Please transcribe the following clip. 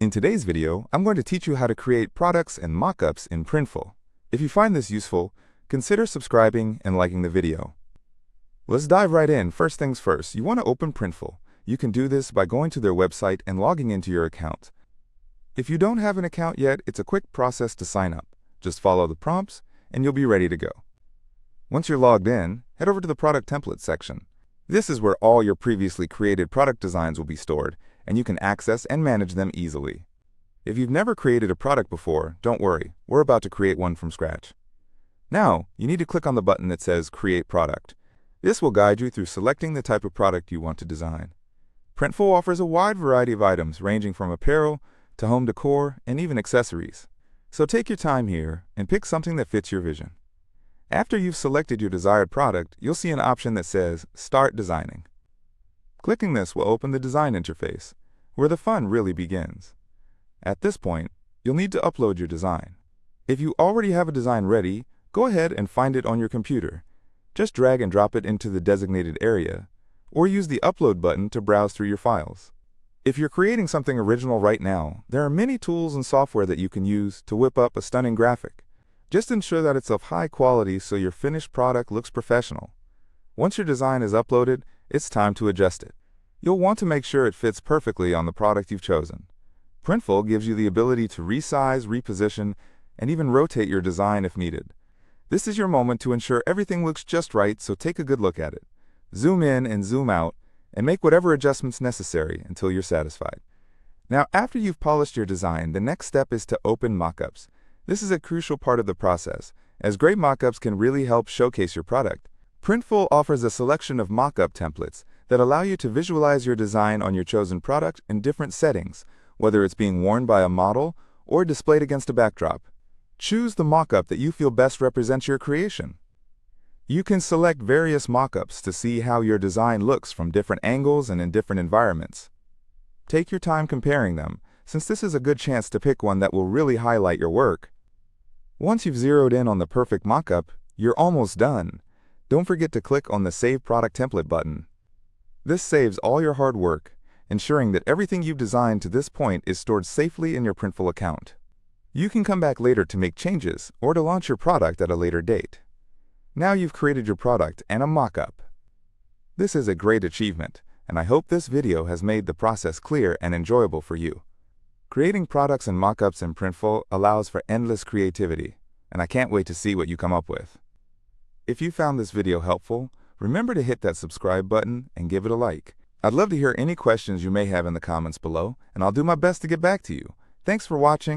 In today's video, I'm going to teach you how to create products and mockups in Printful. If you find this useful, consider subscribing and liking the video. Let's dive right in. First things first, you want to open Printful. You can do this by going to their website and logging into your account. If you don't have an account yet, it's a quick process to sign up. Just follow the prompts and you'll be ready to go. Once you're logged in, head over to the product template section. This is where all your previously created product designs will be stored, and you can access and manage them easily. If you've never created a product before, don't worry, we're about to create one from scratch. Now, you need to click on the button that says Create Product. This will guide you through selecting the type of product you want to design. Printful offers a wide variety of items ranging from apparel to home decor and even accessories. So take your time here and pick something that fits your vision. After you've selected your desired product, you'll see an option that says Start Designing. Clicking this will open the design interface, where the fun really begins. At this point, you'll need to upload your design. If you already have a design ready, go ahead and find it on your computer. Just drag and drop it into the designated area, or use the Upload button to browse through your files. If you're creating something original right now, there are many tools and software that you can use to whip up a stunning graphic. Just ensure that it's of high quality so your finished product looks professional. Once your design is uploaded, it's time to adjust it. You'll want to make sure it fits perfectly on the product you've chosen. Printful gives you the ability to resize, reposition, and even rotate your design if needed. This is your moment to ensure everything looks just right, so take a good look at it. Zoom in and zoom out, and make whatever adjustments necessary until you're satisfied. Now, after you've polished your design, the next step is to open Mockups. This is a crucial part of the process, as great mockups can really help showcase your product. Printful offers a selection of mockup templates that allow you to visualize your design on your chosen product in different settings, whether it's being worn by a model or displayed against a backdrop. Choose the mockup that you feel best represents your creation. You can select various mockups to see how your design looks from different angles and in different environments. Take your time comparing them, since this is a good chance to pick one that will really highlight your work. Once you've zeroed in on the perfect mockup, you're almost done. Don't forget to click on the Save Product Template button. This saves all your hard work, ensuring that everything you've designed to this point is stored safely in your Printful account. You can come back later to make changes or to launch your product at a later date. Now you've created your product and a mockup. This is a great achievement, and I hope this video has made the process clear and enjoyable for you. Creating products and mockups in Printful allows for endless creativity, and I can't wait to see what you come up with. If you found this video helpful, remember to hit that subscribe button and give it a like. I'd love to hear any questions you may have in the comments below, and I'll do my best to get back to you. Thanks for watching.